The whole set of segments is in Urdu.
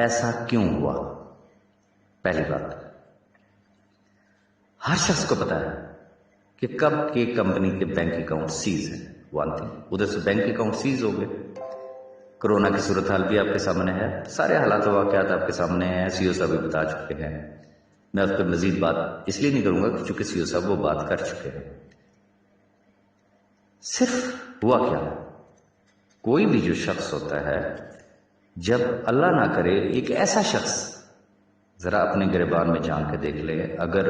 ایسا کیوں ہوا؟ پہلی بات، ہر شخص کو پتا ہے کہ کب کے کمپنی کے بینک اکاؤنٹ سیز ہیں. ون تھنگ، ادھر سے بینک اکاؤنٹ سیز ہو گئے. کرونا کی صورتحال بھی آپ کے سامنے ہے، سارے حالات و واقعات آپ کے سامنے ہیں، سی او صاحب بھی بتا چکے ہیں. میں اس پہ مزید بات اس لیے نہیں کروں گا کہ چونکہ سی او صاحب وہ بات کر چکے ہیں. صرف ہوا کیا، کوئی بھی جو شخص ہوتا ہے، جب اللہ نہ کرے ایک ایسا شخص، ذرا اپنے گریبان میں جان کے دیکھ لیں، اگر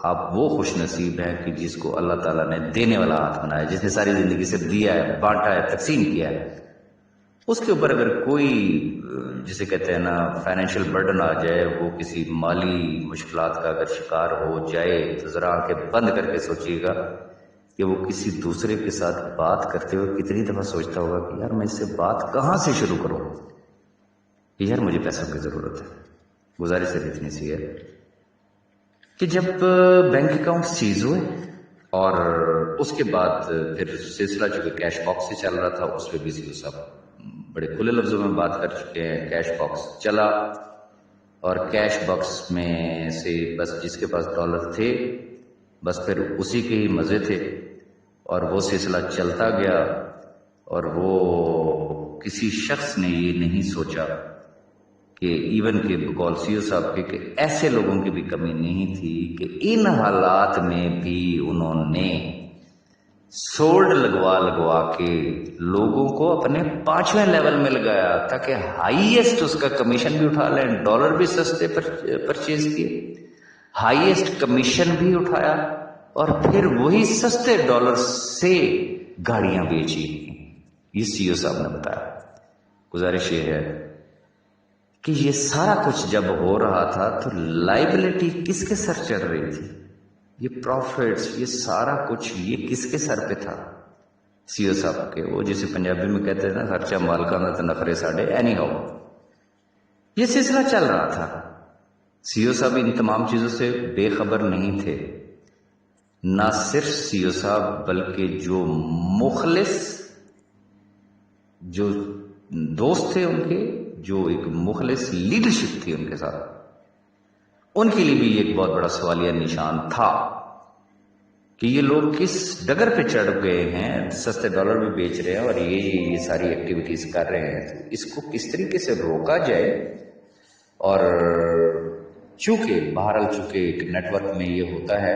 آپ وہ خوش نصیب ہیں کہ جس کو اللہ تعالیٰ نے دینے والا ہاتھ بنایا، جس نے ساری زندگی سے دیا ہے، بانٹا ہے، تقسیم کیا ہے، اس کے اوپر اگر کوئی جسے کہتے ہیں نا فائنینشیل برڈن آ جائے، وہ کسی مالی مشکلات کا اگر شکار ہو جائے، تو ذرا آنکھیں بند کر کے سوچیے گا کہ وہ کسی دوسرے کے ساتھ بات کرتے ہوئے کتنی دفعہ سوچتا ہوگا کہ یار میں اس سے بات کہاں سے شروع کروں، یار مجھے پیسوں کی ضرورت ہے. گزارش صرف اتنی سی ہے کہ جب بینک اکاؤنٹ سیز ہوئے اور اس کے بعد پھر سلسلہ چونکہ کیش باکس سے چل رہا تھا، اس پہ بھی سی او صاحب بڑے کھلے لفظوں میں بات کر چکے ہیں. کیش باکس چلا اور کیش باکس میں سے بس جس کے پاس ڈالر تھے بس پھر اسی کے ہی مزے تھے، اور وہ سلسلہ چلتا گیا. اور وہ کسی شخص نے یہ نہیں سوچا کہ ایون کے بقول سی او صاحب کے کہ ایسے لوگوں کی بھی کمی نہیں تھی کہ ان حالات میں بھی انہوں نے سولڈ لگوا کے لوگوں کو اپنے 5ویں لیول میں لگایا تاکہ ہائیسٹ اس کا کمیشن بھی اٹھا لیں. ڈالر بھی سستے پرچیز کیے، ہائیسٹ کمیشن بھی اٹھایا، اور پھر وہی سستے ڈالر سے گاڑیاں بیچی. یہ سی او صاحب نے بتایا. گزارش یہ ہے کہ یہ سارا کچھ جب ہو رہا تھا تو لائبلٹی کس کے سر چڑھ رہی تھی؟ یہ پروفٹس، یہ سارا کچھ یہ کس کے سر پہ تھا؟ سی او صاحب کے. وہ جسے پنجابی میں کہتے ہیں نا، خرچہ مالکانہ تو نخرے ساڑھے. اینی ہاؤ یہ سلسلہ چل رہا تھا. سی او صاحب ان تمام چیزوں سے بے خبر نہیں تھے. نہ صرف سی او صاحب بلکہ جو مخلص، جو دوست تھے ان کے، جو ایک مخلص لیڈرشپ تھی ان کے ساتھ، ان کے لیے بھی ایک بہت بڑا سوالیہ نشان تھا کہ یہ لوگ کس ڈگر پہ چڑھ گئے ہیں، سستے ڈالر بھی بیچ رہے ہیں اور یہ ساری ایکٹیویٹیز کر رہے ہیں. تو اس کو کس طریقے سے روکا جائے. اور چونکہ بہرحال چونکہ ایک نیٹ ورک میں یہ ہوتا ہے،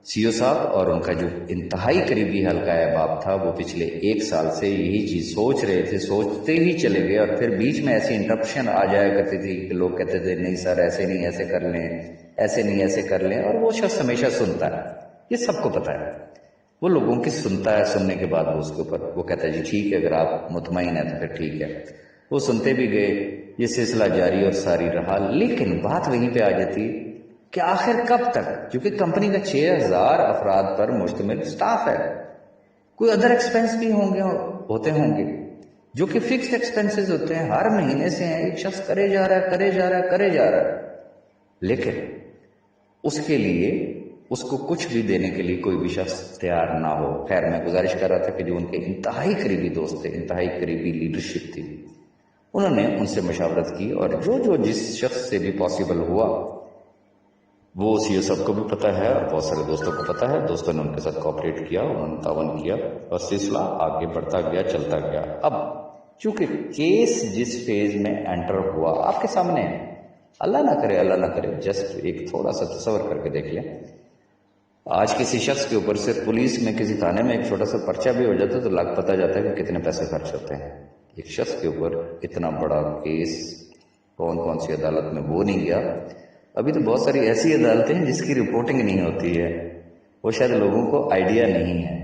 سی او صاحب اور ان کا جو انتہائی قریبی حلقہ احباب تھا، وہ پچھلے 1 سال سے یہی چیز سوچ رہے تھے، سوچتے ہی چلے گئے. اور پھر بیچ میں ایسی انٹرپشن آ جایا کرتی تھی کہ لوگ کہتے تھے نہیں سر ایسے نہیں، ایسے کر لیں، ایسے نہیں ایسے کر لیں. اور وہ شخص ہمیشہ سنتا ہے، یہ سب کو پتا ہے. وہ لوگوں کی سنتا ہے، سننے کے بعد وہ اس کے اوپر وہ کہتا ہے جی ٹھیک ہے، اگر آپ مطمئن ہیں تو پھر ٹھیک ہے. وہ سنتے بھی گئے، یہ سلسلہ جاری اور ساری رہا. لیکن بات وہیں پہ آ جاتی کہ آخر کب تک، کیونکہ کمپنی کا 6000 افراد پر مشتمل سٹاف ہے، کوئی ادر ایکسپینس بھی ہوتے ہوں گے جو کہ فکسڈ ایکسپینسز ہوتے ہیں، ہر مہینے سے ہیں. ایک شخص کرے جا رہا ہے، لیکن اس کے لیے اس کو کچھ بھی دینے کے لیے کوئی بھی شخص تیار نہ ہو. خیر میں گزارش کر رہا تھا کہ جو ان کے انتہائی قریبی دوست تھے، انتہائی قریبی لیڈرشپ تھی، انہوں نے ان سے مشاورت کی، اور جو جس شخص سے بھی پاسبل ہوا، وہ سی او صاحب کو بھی پتہ ہے اور بہت سارے دوستوں کو پتہ ہے، دوستوں نے ان کے ساتھ کوآپریٹ کیا، انہوں نے تعاون کیا، اور سلسلہ آگے بڑھتا گیا، چلتا گیا. اب چونکہ کیس جس فیز میں انٹر ہوا آپ کے سامنے ہے، اللہ نہ کرے جسٹ ایک تھوڑا سا تصور کر کے دیکھ لیں. آج کسی شخص کے اوپر سے پولیس میں کسی تھانے میں ایک چھوٹا سا پرچہ بھی ہو جاتا ہے تو لگ پتہ جاتا ہے کہ کتنے پیسے خرچ ہوتے ہیں. ایک شخص کے اوپر اتنا بڑا کیس کون سی عدالت میں وہ نہیں گیا. ابھی تو بہت ساری ایسی عدالتیں ہیں جس کی رپورٹنگ نہیں ہوتی ہے، وہ شاید لوگوں کو آئیڈیا نہیں ہے.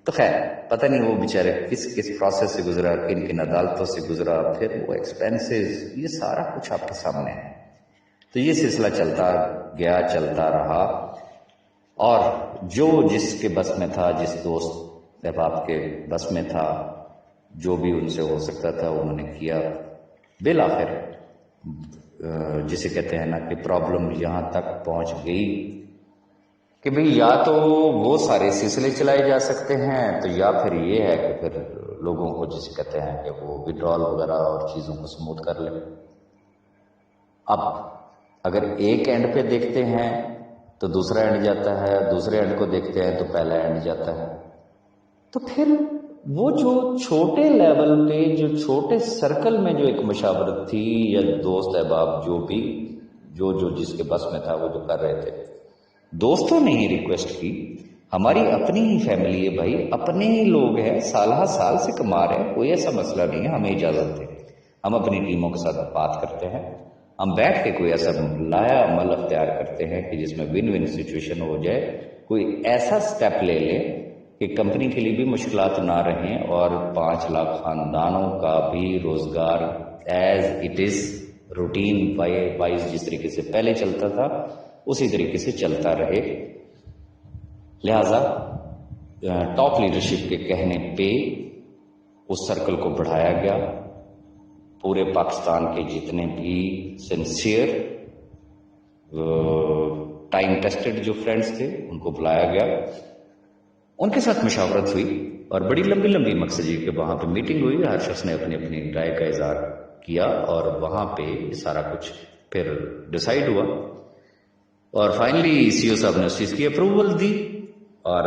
تو خیر پتہ نہیں وہ بیچارے کس پروسیس سے گزرا، کن عدالتوں سے گزرا، پھر وہ ایکسپینسز، یہ سارا کچھ آپ کے سامنے ہے. تو یہ سلسلہ چلتا گیا، چلتا رہا، اور جو جس کے بس میں تھا، جس دوست احباب کے بس میں تھا، جو بھی ان سے ہو سکتا تھا انہوں نے کیا. بالآخر جسے کہتے ہیں نا کہ پرابلم یہاں تک پہنچ گئی کہ بھئی یا تو وہ سارے سلسلے چلائے جا سکتے ہیں، تو یا پھر یہ ہے کہ پھر لوگوں کو جسے کہتے ہیں کہ وہ وڈرال وغیرہ اور چیزوں کو سموتھ کر لیں. اب اگر ایک اینڈ پہ دیکھتے ہیں تو دوسرا اینڈ جاتا ہے، دوسرے اینڈ کو دیکھتے ہیں تو پہلا اینڈ جاتا ہے. تو پھر وہ جو چھوٹے لیول پہ، جو چھوٹے سرکل میں جو ایک مشاورت تھی یا دوست احباب جو بھی جو جس کے بس میں تھا وہ جو کر رہے تھے، دوستوں نے ہی ریکویسٹ کی. ہماری اپنی ہی فیملی ہے بھائی، اپنے ہی لوگ ہیں، سالہ سال سے کما رہے ہیں، کوئی ایسا مسئلہ نہیں ہے، ہمیں اجازت دے. ہم اپنی ٹیموں کے ساتھ بات کرتے ہیں، ہم بیٹھ کے کوئی ایسا لایا عمل اختیار کرتے ہیں کہ جس میں ون ون سچویشن ہو جائے. کوئی ایسا سٹیپ لے لیں کہ کمپنی کے لیے بھی مشکلات نہ رہیں اور 5 لاکھ خاندانوں کا بھی روزگار as it is routine wise جس طریقے سے پہلے چلتا تھا اسی طریقے سے چلتا رہے. لہذا ٹاپ لیڈرشپ کے کہنے پہ اس سرکل کو بڑھایا گیا. پورے پاکستان کے جتنے بھی سنسیئر ٹائم ٹیسٹڈ جو فرینڈز تھے ان کو بلایا گیا، ان کے ساتھ مشاورت ہوئی اور بڑی لمبی لمبی مقصدی کہ وہاں پہ میٹنگ ہوئی. ہر شخص نے اپنی اپنی رائے کا اظہار کیا اور وہاں پہ سارا کچھ پھر ڈیسائیڈ ہوا اور فائنلی سی او صاحب نے اس چیز کی اپروول دی اور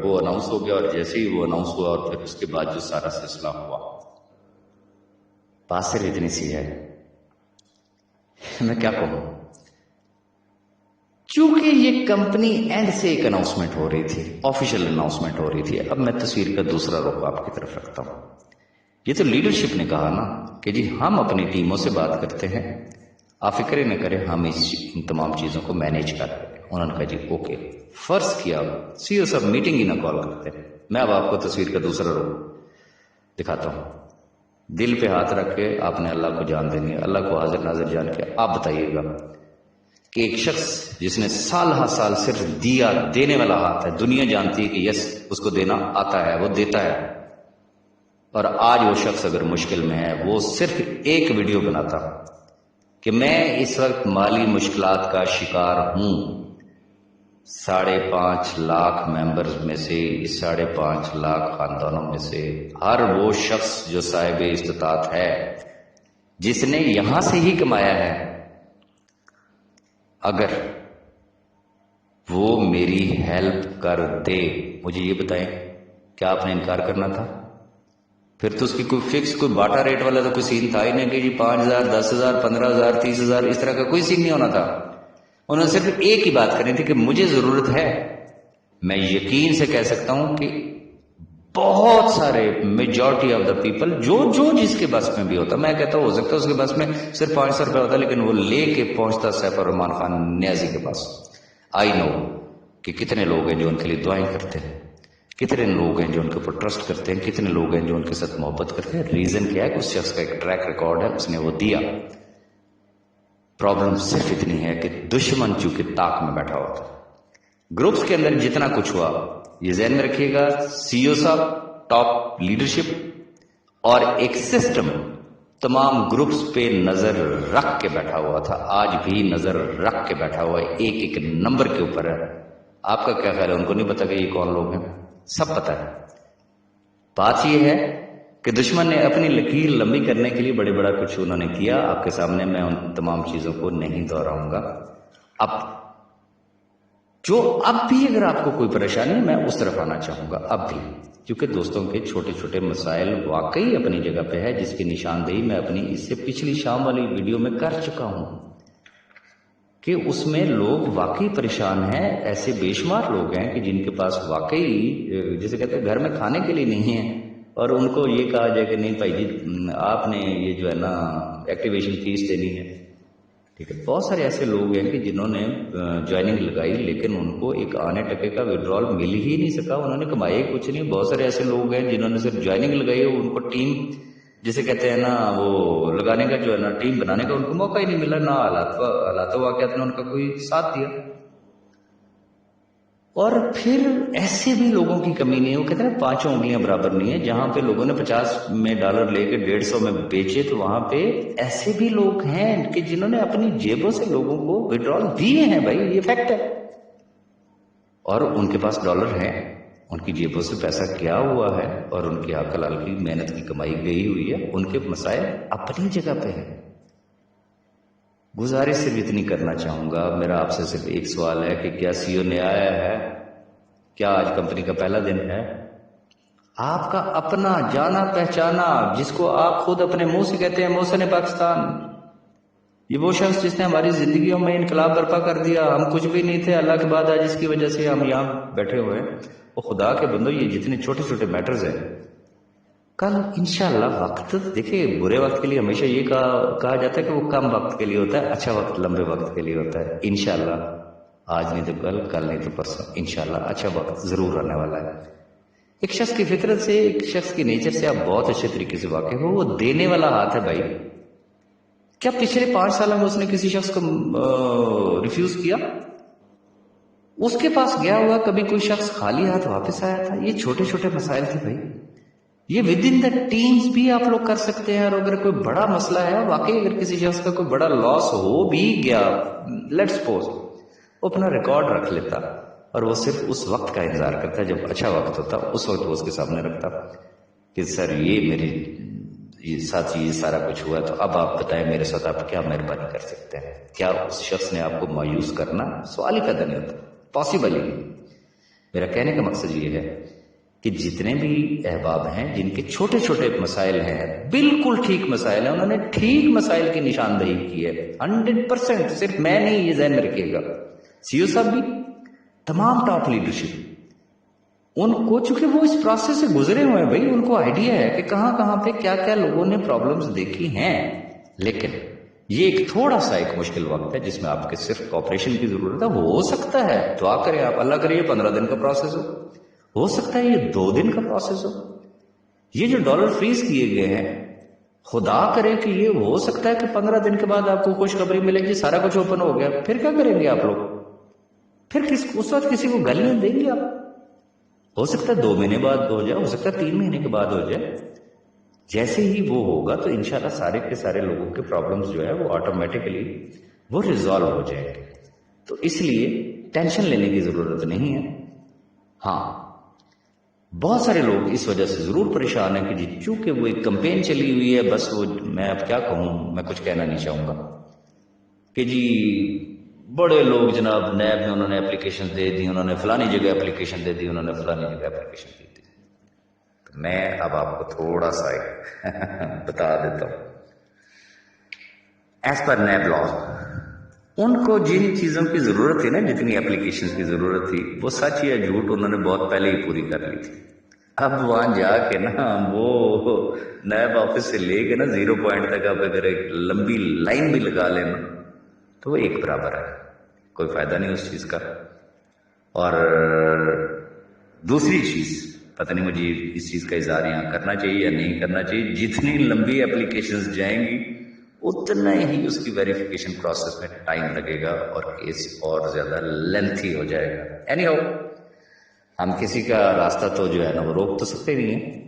وہ اناؤنس ہو گیا. اور جیسے ہی وہ اناؤنس ہوا اور پھر اس کے بعد جو سارا سلسلہ ہوا، بات صرف اتنی سی ہے، میں کیا کہوں، چونکہ یہ کمپنی اینڈ سے ایک اناؤنسمنٹ ہو رہی تھی، آفیشیل اناؤنسمنٹ ہو رہی تھی. اب میں تصویر کا دوسرا رخ آپ کی طرف رکھتا ہوں. یہ تو لیڈرشپ نے کہا نا کہ جی ہم اپنی ٹیموں سے بات کرتے ہیں، آپ فکر ہی نہ کریں، ہم ان تمام چیزوں کو مینیج کر رہے ہیں. انہوں نے کہا جی اوکے. فرض کیا سی او صاحب میٹنگ ہی نہ کال کرتے. میں اب آپ کو تصویر کا دوسرا رخ دکھاتا ہوں. دل پہ ہاتھ رکھ کے آپ نے اللہ کو جان دینی ہے، اللہ کو حاضر ناظر جان کے آپ بتائیے گا کہ ایک شخص جس نے سال ہر سال صرف دیا، دینے والا ہاتھ ہے، دنیا جانتی ہے کہ یس اس کو دینا آتا ہے، وہ دیتا ہے، اور آج وہ شخص اگر مشکل میں ہے، وہ صرف ایک ویڈیو بناتا کہ میں اس وقت مالی مشکلات کا شکار ہوں. 5.5 لاکھ ممبرز میں سے، اس 5.5 لاکھ خاندانوں میں سے ہر وہ شخص جو صاحب استطاعت ہے، جس نے یہاں سے ہی کمایا ہے، اگر وہ میری ہیلپ کر دے، مجھے یہ بتائیں کیا آپ نے انکار کرنا تھا؟ پھر تو اس کی کوئی فکس، کوئی باٹا ریٹ والا تو کوئی سین تھا ہی نہیں کہ جی 5,000 10,000 15,000 30,000 اس طرح کا کوئی سین نہیں ہونا تھا. انہوں نے صرف ایک ہی بات کرنی تھی کہ مجھے ضرورت ہے. میں یقین سے کہہ سکتا ہوں کہ بہت سارے میجورٹی آف دا پیپل جو جس کے بس میں بھی ہوتا، میں کہتا ہوں ہو سکتا ہے اس کے بس میں صرف 500 روپے ہوتا، لیکن وہ لے کے پہنچتا سیف الرحمان خان نیازی کے پاس. آئی نو کہ کتنے لوگ ہیں جو ان کے لیے دعائیں کرتے ہیں، کتنے لوگ ہیں جو ان کے اوپر ٹرسٹ کرتے ہیں، کتنے لوگ ہیں جو ان کے ساتھ محبت کرتے ہیں. ریزن کیا ہے کہ اس شخص کا ایک ٹریک ریکارڈ ہے، اس نے وہ دیا. پرابلم صرف اتنی ہے کہ دشمن چونکہ طاق میں بیٹھا ہوتا ہے. گروپس کے اندر جتنا کچھ ہوا، یہ ذہن میں رکھیے گا، سی او صاحب، ٹاپ لیڈرشپ اور ایک سسٹم تمام گروپس پہ نظر رکھ کے بیٹھا ہوا تھا. آج بھی نظر رکھ کے بیٹھا ہوا ہے، ایک ایک نمبر کے اوپر ہے. آپ کا کیا خیال ہے؟ ان کو نہیں پتا کہ یہ کون لوگ ہیں؟ سب پتا ہے. بات یہ ہے کہ دشمن نے اپنی لکیر لمبی کرنے کے لیے بڑے بڑا کچھ انہوں نے کیا. آپ کے سامنے میں ان تمام چیزوں کو نہیں دہراؤں گا. اب بھی اگر آپ کو کوئی پریشانی ہے، میں اس طرف آنا چاہوں گا اب بھی، کیونکہ دوستوں کے چھوٹے چھوٹے مسائل واقعی اپنی جگہ پہ ہے، جس کی نشاندہی میں اپنی اس سے پچھلی شام والی ویڈیو میں کر چکا ہوں کہ اس میں لوگ واقعی پریشان ہیں. ایسے بے شمار لوگ ہیں کہ جن کے پاس واقعی جسے کہتے ہیں گھر میں کھانے کے لیے نہیں ہے، اور ان کو یہ کہا جائے کہ نہیں بھائی جی آپ نے یہ جو ہے نا ایکٹیویشن فیس دینی ہے. ٹھیک ہے، بہت سارے ایسے لوگ ہیں کہ جنہوں نے جوائننگ لگائی لیکن ان کو ایک آنے ٹکے کا وڈرال مل ہی نہیں سکا، انہوں نے کمایا ہی کچھ نہیں. بہت سارے ایسے لوگ ہیں جنہوں نے صرف جوائننگ لگائی، ان کو ٹیم جسے کہتے ہیں نا وہ لگانے کا جو ہے نا ٹیم بنانے کا ان کو موقع ہی نہیں ملا، نہ حالات واقعات نے ان کا کوئی ساتھ دیا. اور پھر ایسے بھی لوگوں کی کمی نہیں ہے. وہ کہتے ہیں 5 انگلیاں برابر نہیں ہے. جہاں پہ لوگوں نے 50 میں ڈالر لے کے 150 میں بیچے، تو وہاں پہ ایسے بھی لوگ ہیں کہ جنہوں نے اپنی جیبوں سے لوگوں کو وڈرال دیے ہیں. بھائی یہ فیکٹ ہے، اور ان کے پاس ڈالر ہیں، ان کی جیبوں سے پیسہ کیا ہوا ہے اور ان کی حق حلال کی محنت کی کمائی گئی ہوئی ہے. ان کے مسائل اپنی جگہ پہ ہیں. گزارش صرف اتنی کرنا چاہوں گا، میرا آپ سے صرف ایک سوال ہے کہ کیا سی او نے آیا ہے؟ کیا آج کمپنی کا پہلا دن ہے؟ آپ کا اپنا جانا پہچانا، جس کو آپ خود اپنے منہ سے کہتے ہیں محسن پاکستان، یہ وہ شخص جس نے ہماری زندگیوں میں انقلاب برپا کر دیا. ہم کچھ بھی نہیں تھے، اللہ کے بعد آج جس کی وجہ سے ہم یہاں بیٹھے ہوئے ہیں. وہ خدا کے بندو، یہ جتنے چھوٹے چھوٹے میٹرز ہیں، کل انشاءاللہ وقت دیکھیں، برے وقت کے لیے ہمیشہ یہ کہا جاتا ہے کہ وہ کم وقت کے لیے ہوتا ہے، اچھا وقت لمبے وقت کے لیے ہوتا ہے. انشاءاللہ آج نہیں تو کل نہیں تو پرسوں انشاءاللہ اچھا وقت ضرور آنے والا ہے. ایک شخص کی فطرت سے، ایک شخص کی نیچر سے آپ بہت اچھے طریقے سے واقف ہو، وہ دینے والا ہاتھ ہے بھائی. کیا پچھلے 5 سالوں میں اس نے کسی شخص کو ریفیوز کیا؟ اس کے پاس گیا ہوا کبھی کوئی شخص خالی ہاتھ واپس آیا تھا؟ یہ چھوٹے چھوٹے مسائل تھے بھائی. یہ ود ان دا ٹیمز بھی آپ لوگ کر سکتے ہیں. اور اگر کوئی بڑا مسئلہ ہے واقعی، اگر کسی شخص کا کوئی بڑا لاس ہو بھی گیا، لیٹس سپوز، وہ اپنا ریکارڈ رکھ لیتا اور وہ صرف اس وقت کا انتظار کرتا جب اچھا وقت ہوتا، اس وقت وہ اس کے سامنے رکھتا کہ سر یہ میری ساتھ یہ سارا کچھ ہوا، تو اب آپ بتائیں میرے ساتھ آپ کیا مہربانی کر سکتے ہیں. کیا اس شخص نے آپ کو مایوس کرنا؟ سوال ہی پیدا نہیں ہوتا، پاسبل ہی نہیں. میرا کہنے کا مقصد یہ ہے کہ جتنے بھی احباب ہیں جن کے چھوٹے چھوٹے مسائل ہیں، بالکل ٹھیک مسائل ہیں، انہوں نے ٹھیک مسائل کی نشاندہی کی ہے 100%. صرف میں نہیں، یہ ذہن میں رکھیے گا، سی او صاحب بھی، تمام ٹاپ لیڈرشپ، ان کو چونکہ وہ اس پروسیس سے گزرے ہوئے ہیں بھائی، ان کو آئیڈیا ہے کہ کہاں کہاں پہ کیا کیا لوگوں نے پرابلمز دیکھی ہیں. لیکن یہ ایک تھوڑا سا ایک مشکل وقت ہے جس میں آپ کے صرف کوآپریشن کی ضرورت ہے. ہو سکتا ہے، دعا کریں آپ، اللہ کرے یہ 15 دن کا پروسیس ہو سکتا ہے یہ 2 دن کا پروسیس ہو. یہ جو ڈالر فریز کیے گئے ہیں، خدا کرے کہ یہ ہو سکتا ہے کہ 15 دن کے بعد آپ کو خوشخبری ملے گی سارا کچھ اوپن ہو گیا. پھر کیا کریں گے آپ لوگ؟ پھر اس وقت کسی کو گالیاں دیں گے آپ؟ ہو سکتا ہے 2 مہینے بعد ہو جائے، ہو سکتا ہے 3 مہینے کے بعد ہو جائے. جیسے ہی وہ ہوگا تو انشاءاللہ سارے کے سارے لوگوں کے پرابلمز جو ہے وہ آٹومیٹکلی وہ ریزالو ہو جائیں گے. تو اس لیے ٹینشن لینے کی ضرورت نہیں ہے. ہاں، بہت سارے لوگ اس وجہ سے ضرور پریشان ہیں کہ جی چونکہ وہ ایک کمپین چلی ہوئی ہے، بس وہ میں اب کیا کہوں، میں کچھ کہنا نہیں چاہوں گا کہ جی بڑے لوگ جناب نیب میں انہوں نے اپلیکیشن دے دی، انہوں نے فلانی جگہ اپلیکیشن دے دی، انہوں نے فلانی جگہ اپلیکیشن دے دی. میں اب آپ کو تھوڑا سا بتا دیتا ہوں. ایز پر نیب لا، ان کو جن چیزوں کی ضرورت تھی نا، جتنی اپلیکیشن کی ضرورت تھی، وہ سچ یا جھوٹ انہوں نے بہت پہلے ہی پوری کر لی تھی. اب وہاں جا کے نا وہ نیب آفس سے لے کے نا 0 پوائنٹ تک آپ اگر ایک لمبی لائن بھی لگا لینا تو وہ ایک برابر ہے، کوئی فائدہ نہیں اس چیز کا. اور دوسری چیز، پتہ نہیں مجھے اس چیز کا اظہار یہاں کرنا چاہیے یا نہیں کرنا چاہیے، جتنی لمبی اپلیکیشنز جائیں گی اتنا ہی اس کی ویریفیکیشن پروسیس میں ٹائم لگے گا اور کیس اور زیادہ لینتھی ہو جائے گا. اینی ہاؤ، ہم کسی کا راستہ تو جو ہے نا وہ روک تو سکتے نہیں ہیں،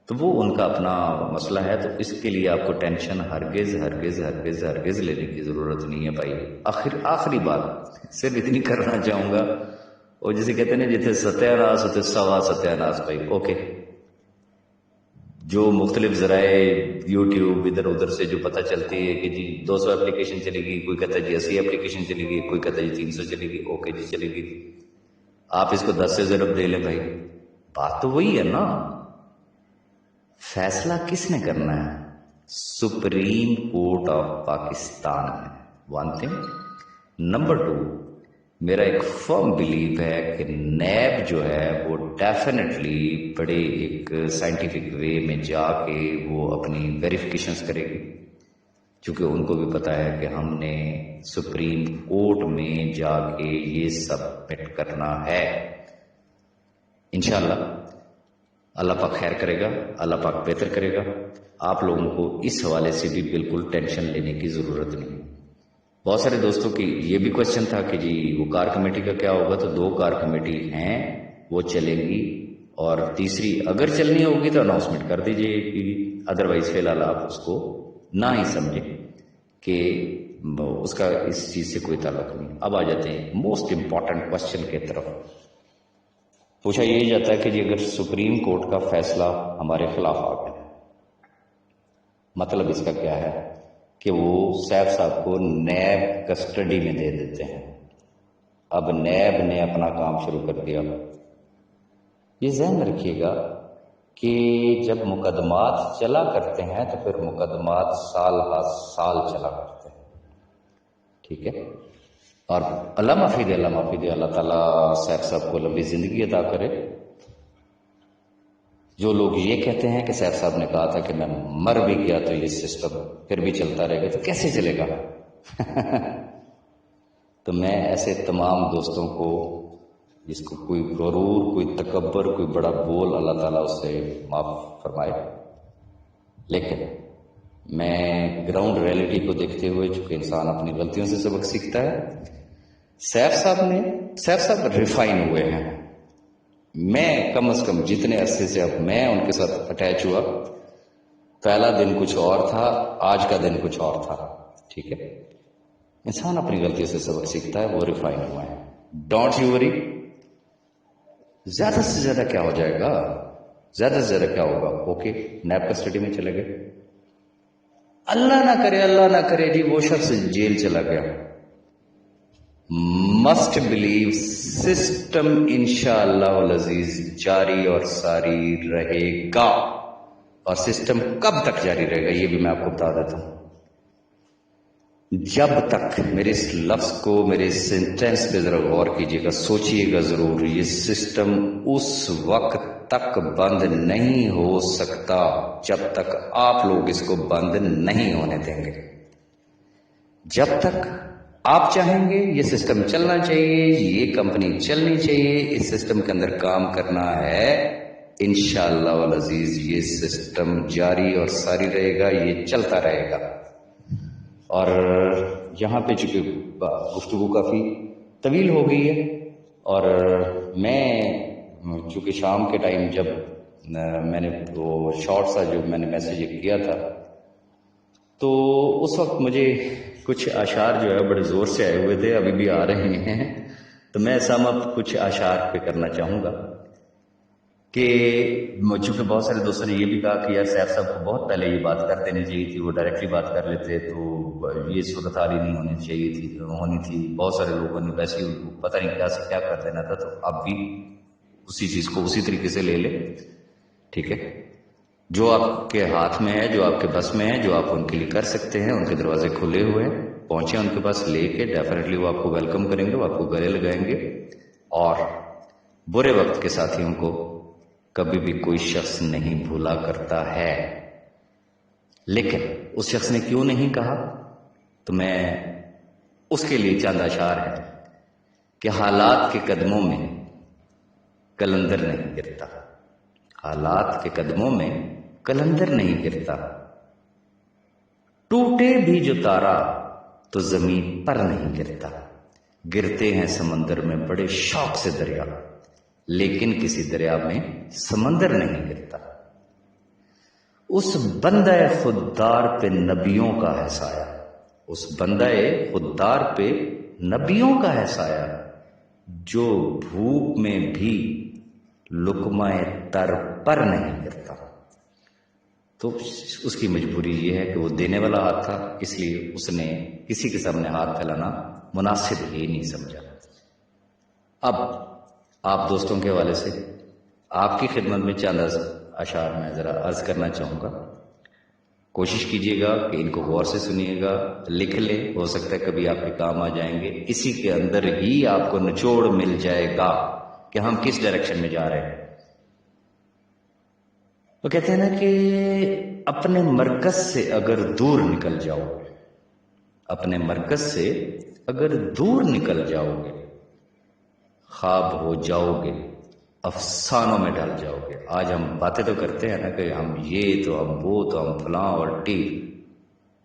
تو وہ ان کا اپنا مسئلہ ہے. تو اس کے لیے آپ کو ٹینشن ہرگز ہرگز ہرگز ہرگز لینے کی ضرورت نہیں ہے بھائی. آخری بات صرف اتنی کرنا چاہوں گا، وہ جسے کہتے ہیں نا جتنے ستیہ ناس ہوتے سوا ستیہ ناس بھائی. اوکے، جو مختلف ذرائع یوٹیوب ادھر ادھر سے جو پتہ چلتی ہے کہ جی 200 اپلیکیشن چلے گی، کوئی کہتا ہے جی 80 اپلیکیشن چلے گی، کوئی کہتا ہے جی 300 چلے گی. اوکے جی چلے گی، آپ اس کو 10 سے ضرب دے لیں بھائی. بات تو وہی ہے نا، فیصلہ کس نے کرنا ہے؟ سپریم کورٹ آف پاکستان ہے. 1 تھنگ. نمبر 2، میرا ایک فرم بلیو ہے کہ نیب جو ہے وہ ڈیفینیٹلی بڑے ایک سائنٹیفک وے میں جا کے وہ اپنی ویریفیکیشنز کرے گی، چونکہ ان کو بھی پتا ہے کہ ہم نے سپریم کورٹ میں جا کے یہ سبمٹ کرنا ہے. انشاءاللہ اللہ پاک خیر کرے گا، اللہ پاک بہتر کرے گا. آپ لوگوں کو اس حوالے سے بھی بالکل ٹینشن لینے کی ضرورت نہیں. بہت سارے دوستوں کی یہ بھی کوشچن تھا کہ جی وہ کار کمیٹی کا کیا ہوگا، تو 2 کار کمیٹی ہیں وہ چلیں گی، اور تیسری اگر چلنی ہوگی تو اناؤنسمنٹ کر دیجیے گی. ادروائز فی الحال آپ اس کو نہ ہی سمجھیں کہ اس کا اس چیز سے کوئی تعلق نہیں. اب آ جاتے ہیں موسٹ امپورٹنٹ کوشچن کی طرف. پوچھا یہ جاتا ہے کہ جی اگر سپریم کورٹ کا فیصلہ ہمارے خلاف آ گیا، مطلب اس کا کیا ہے؟ کہ وہ سیف صاحب کو نیب کسٹڈی میں دے دیتے ہیں. اب نیب نے اپنا کام شروع کر دیا. یہ ذہن میں رکھیے گا کہ جب مقدمات چلا کرتے ہیں تو پھر مقدمات سال ہر سال چلا کرتے ہیں. ٹھیک ہے. اور اللہ معافی دے اللہ تعالیٰ سیف صاحب کو لمبی زندگی عطا کرے. جو لوگ یہ کہتے ہیں کہ سیف صاحب نے کہا تھا کہ میں مر بھی گیا تو یہ سسٹم پھر بھی چلتا رہے گا، تو کیسے چلے گا؟ تو میں ایسے تمام دوستوں کو جس کو کوئی غرور، کوئی تکبر، کوئی بڑا بول، اللہ تعالیٰ اس سے معاف فرمائے. لیکن میں گراؤنڈ ریئلٹی کو دیکھتے ہوئے، چونکہ انسان اپنی غلطیوں سے سبق سیکھتا ہے، سیف صاحب ریفائن ہوئے ہیں. میں کم از کم جتنے عرصے سے اب میں ان کے ساتھ اٹیچ ہوا، پہلا دن کچھ اور تھا، آج کا دن کچھ اور تھا. ٹھیک ہے. انسان اپنی غلطی سے سبق سیکھتا ہے، وہ ریفائن ہوئے ہیں. ڈونٹ یو وری. زیادہ سے زیادہ کیا ہو جائے گا؟ زیادہ سے زیادہ کیا ہوگا؟ اوکے، نیب کسٹڈی میں چلے گئے. اللہ نہ کرے جی وہ شخص جیل چلا گیا. مسٹ بلیو سسٹم انشاءاللہ العزیز جاری اور ساری رہے گا. اور سسٹم کب تک جاری رہے گا یہ بھی میں آپ کو بتا دیتا ہوں. جب تک، میرے اس لفظ کو، میرے اس سینٹینس پہ ذرا غور کیجیے گا، سوچیے گا ضرور. یہ سسٹم اس وقت تک بند نہیں ہو سکتا جب تک آپ لوگ اس کو بند نہیں ہونے دیں گے. جب تک آپ چاہیں گے یہ سسٹم چلنا چاہیے، یہ کمپنی چلنی چاہیے، اس سسٹم کے اندر کام کرنا ہے، انشاءاللہ العزیز یہ سسٹم جاری اور ساری رہے گا، یہ چلتا رہے گا. اور یہاں پہ چونکہ گفتگو کافی طویل ہو گئی ہے، اور میں چونکہ شام کے ٹائم جب میں نے وہ شارٹ سا جو میں نے میسیج کیا تھا، تو اس وقت مجھے کچھ اشعار جو ہے بڑے زور سے آئے ہوئے تھے، ابھی بھی آ رہے ہیں. تو میں سم اپ کچھ اشعار پہ کرنا چاہوں گا کہ چونکہ بہت سارے دوستوں نے یہ بھی کہا کہ یار سیف صاحب کو بہت پہلے یہ بات کر دینی چاہیے تھی، وہ ڈائریکٹلی بات کر لیتے تو یہ صورتحال ہی نہیں ہونی تھی. بہت سارے لوگوں نے ویسے ہی پتہ نہیں کیا سے کیا کر دینا تھا. تو اب بھی اسی چیز کو اسی طریقے سے لے لے. ٹھیک ہے. جو آپ کے ہاتھ میں ہے، جو آپ کے بس میں ہے، جو آپ ان کے لیے کر سکتے ہیں، ان کے دروازے کھلے ہوئے ہیں، پہنچے ان کے پاس لے کے. ڈیفینیٹلی وہ آپ کو ویلکم کریں گے، وہ آپ کو گلے لگائیں گے. اور برے وقت کے ساتھیوں کو کبھی بھی کوئی شخص نہیں بھولا کرتا ہے. لیکن اس شخص نے کیوں نہیں کہا، تو میں اس کے لیے چند اشعار ہے کہ حالات کے قدموں میں کلندر نہیں گرتا. حالات کے قدموں میں کلندر نہیں گرتا. ٹوٹے بھی جو تارا تو زمین پر نہیں گرتا. گرتے ہیں سمندر میں بڑے شوق سے دریا، لیکن کسی دریا میں سمندر نہیں گرتا. اس بندہ خوددار پہ نبیوں کا ہے سایہ. اس بندہ خوددار پہ نبیوں کا ہے سایہ، جو بھوک میں بھی لقمہ تر پر نہیں گرتا. تو اس کی مجبوری یہ ہے کہ وہ دینے والا ہاتھ تھا، اس لیے اس نے کسی کے سامنے ہاتھ پھیلانا مناسب ہی نہیں سمجھا. اب آپ دوستوں کے حوالے سے آپ کی خدمت میں چند اشعار میں ذرا عرض کرنا چاہوں گا. کوشش کیجیے گا کہ ان کو غور سے سنیے گا، لکھ لیں، ہو سکتا ہے کبھی آپ کے کام آ جائیں گے. اسی کے اندر ہی آپ کو نچوڑ مل جائے گا کہ ہم کس ڈائریکشن میں جا رہے ہیں. وہ کہتے ہیں نا کہ اپنے مرکز سے اگر دور نکل جاؤ گے، اپنے مرکز سے اگر دور نکل جاؤ گے، خواب ہو جاؤ گے، افسانوں میں ڈال جاؤ گے. آج ہم باتیں تو کرتے ہیں نا کہ ہم یہ تو ہم وہ تو ہم فلاں اور ٹی.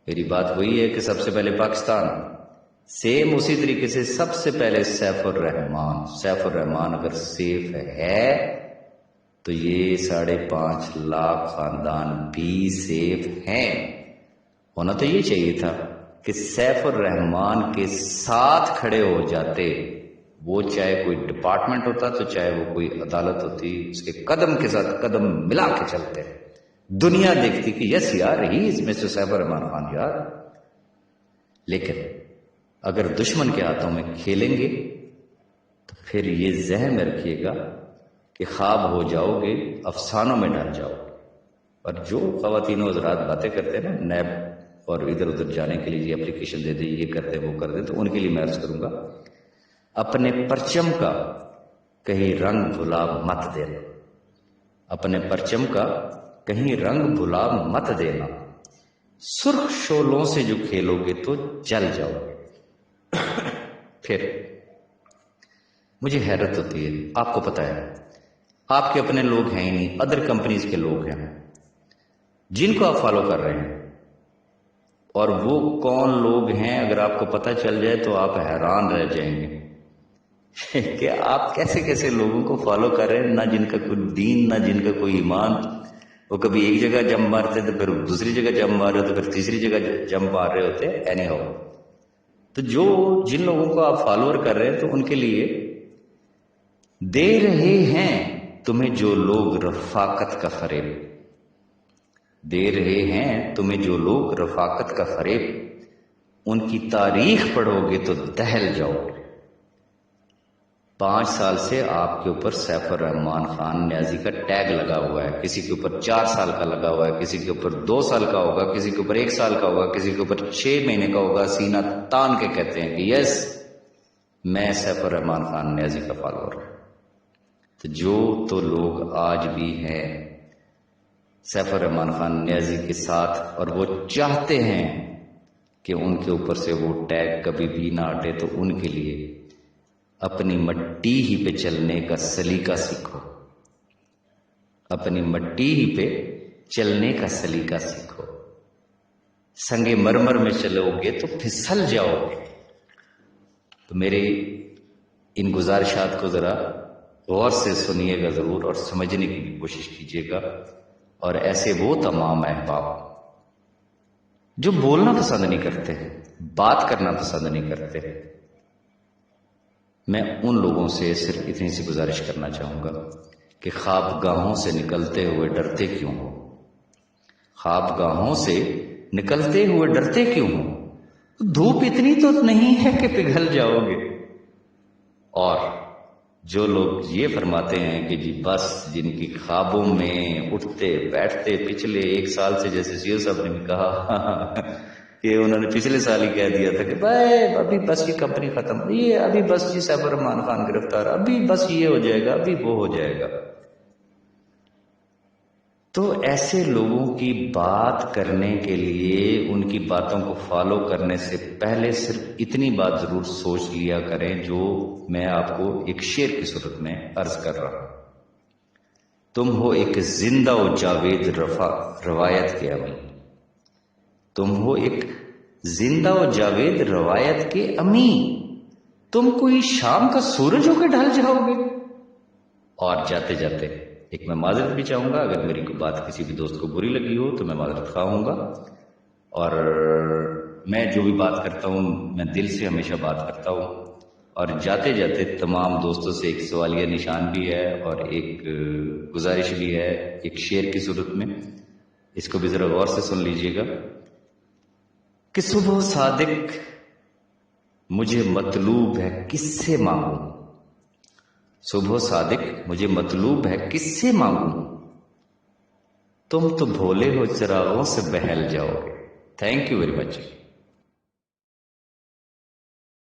میری بات وہی ہے کہ سب سے پہلے پاکستان، سیم اسی طریقے سے سب سے پہلے سیف الرحمان اگر سیف ہے تو یہ 5.5 لاکھ خاندان بھی سیف ہیں. ہونا تو یہ چاہیے تھا کہ سیف الرحمان کے ساتھ کھڑے ہو جاتے. وہ چاہے کوئی ڈپارٹمنٹ ہوتا تو چاہے وہ کوئی عدالت ہوتی، اس کے قدم کے ساتھ قدم ملا کے چلتے. دنیا دیکھتی کہ یس یار ہی اس میں سے سیف الرحمان خان یار لیکن اگر دشمن کے ہاتھوں میں کھیلیں گے تو پھر یہ ذہن میں رکھیے گا کہ خواب ہو جاؤ گے، افسانوں میں ڈال جاؤ گے۔ اور جو خواتین و حضرات باتیں کرتے ہیں نا نیب اور ادھر ادھر جانے کے لیے اپلیکیشن دے دیں، یہ کر دیں وہ کر دیں، تو ان کے لیے میں عرض کروں گا اپنے پرچم کا کہیں رنگ بھلا مت دینا، اپنے پرچم کا کہیں رنگ بھلا مت دینا، سرخ شعلوں سے جو کھیلو گے تو جل جاؤ گے۔ پھر مجھے حیرت ہوتی ہے، آپ کو پتہ ہے آپ کے اپنے لوگ ہیں ہی نہیں، ادر کمپنیز کے لوگ ہیں جن کو آپ فالو کر رہے ہیں، اور وہ کون لوگ ہیں اگر آپ کو پتہ چل جائے تو آپ حیران رہ جائیں گے کہ آپ کیسے کیسے لوگوں کو فالو کر رہے ہیں، نہ جن کا کوئی دین نہ جن کا کوئی ایمان، وہ کبھی ایک جگہ جمپ مارتے تو پھر دوسری جگہ جمپ مار رہے تو پھر تیسری جگہ جمپ مار رہے ہوتے اینی ہاؤ۔ تو جن لوگوں کو آپ فالوور کر رہے ہیں تو ان کے لیے دے رہے ہیں تمہیں جو لوگ رفاقت کا فریب، دے رہے ہیں تمہیں جو لوگ رفاقت کا فریب، ان کی تاریخ پڑھو گے تو دہل جاؤ گے۔ 5 سال سے آپ کے اوپر سیف الرحمان خان نیازی کا ٹیگ لگا ہوا ہے، کسی کے اوپر 4 سال کا لگا ہوا ہے، کسی کے اوپر 2 سال کا ہوگا، کسی کے اوپر 1 سال کا ہوگا، کسی کے اوپر 6 مہینے کا ہوگا، سینہ تان کے کہتے ہیں کہ یس میں سیف الرحمان خان نیازی کا فالوور ہوں۔ تو جو تو لوگ آج بھی ہیں سیف الرحمان خان نیازی کے ساتھ اور وہ چاہتے ہیں کہ ان کے اوپر سے وہ ٹیگ کبھی بھی نہ ہٹے، تو ان کے لیے اپنی مٹی ہی پہ چلنے کا سلیقہ سیکھو، اپنی مٹی ہی پہ چلنے کا سلیقہ سیکھو۔ سنگ مرمر میں چلو گے تو پھسل جاؤ گے۔ تو میرے ان گزارشات کو ذرا غور سے سنیے گا ضرور اور سمجھنے کی بھی کوشش کیجیے گا، اور ایسے وہ تمام احباب جو بولنا پسند نہیں کرتے، بات کرنا پسند نہیں کرتے، میں ان لوگوں سے صرف اتنی سی گزارش کرنا چاہوں گا کہ خواب گاہوں سے نکلتے ہوئے ڈرتے کیوں ہو، خواب گاہوں سے نکلتے ہوئے ڈرتے کیوں ہو، دھوپ اتنی تو نہیں ہے کہ پگھل جاؤ گے۔ اور جو لوگ یہ فرماتے ہیں کہ جی بس جن کی خوابوں میں اٹھتے بیٹھتے پچھلے 1 سال سے، جیسے سیو صاحب نے بھی کہا کہ انہوں نے پچھلے سال ہی کہہ دیا تھا کہ بھائی ابھی بس یہ کمپنی ختم ہوئی ہے، ابھی بس جی سیف الرحمان خان گرفتار، ابھی بس یہ ہو جائے گا، ابھی وہ ہو جائے گا، تو ایسے لوگوں کی بات کرنے کے لیے ان کی باتوں کو فالو کرنے سے پہلے صرف اتنی بات ضرور سوچ لیا کریں جو میں آپ کو ایک شعر کی صورت میں عرض کر رہا ہوں۔ تم ہو ایک زندہ و جاوید روایت کے امی، تم ہو ایک زندہ و جاوید روایت کے امی، تم کوئی شام کا سورج ہو کے ڈھل جاؤ گے۔ اور جاتے جاتے ایک میں معذرت بھی چاہوں گا، اگر میری کوئی بات کسی بھی دوست کو بری لگی ہو تو میں معذرت خواہ ہوں گا، اور میں جو بھی بات کرتا ہوں میں دل سے ہمیشہ بات کرتا ہوں۔ اور جاتے جاتے تمام دوستوں سے ایک سوالیہ نشان بھی ہے اور ایک گزارش بھی ہے ایک شعر کی صورت میں، اس کو بھی ذرا غور سے سن لیجئے گا کہ صبح صادق مجھے مطلوب ہے کس سے مانگوں، صبح صادق مجھے مطلوب ہے کس سے مانگوں، تم تو بھولے ہو چراغوں سے بہل جاؤ گے۔ Thank you very much.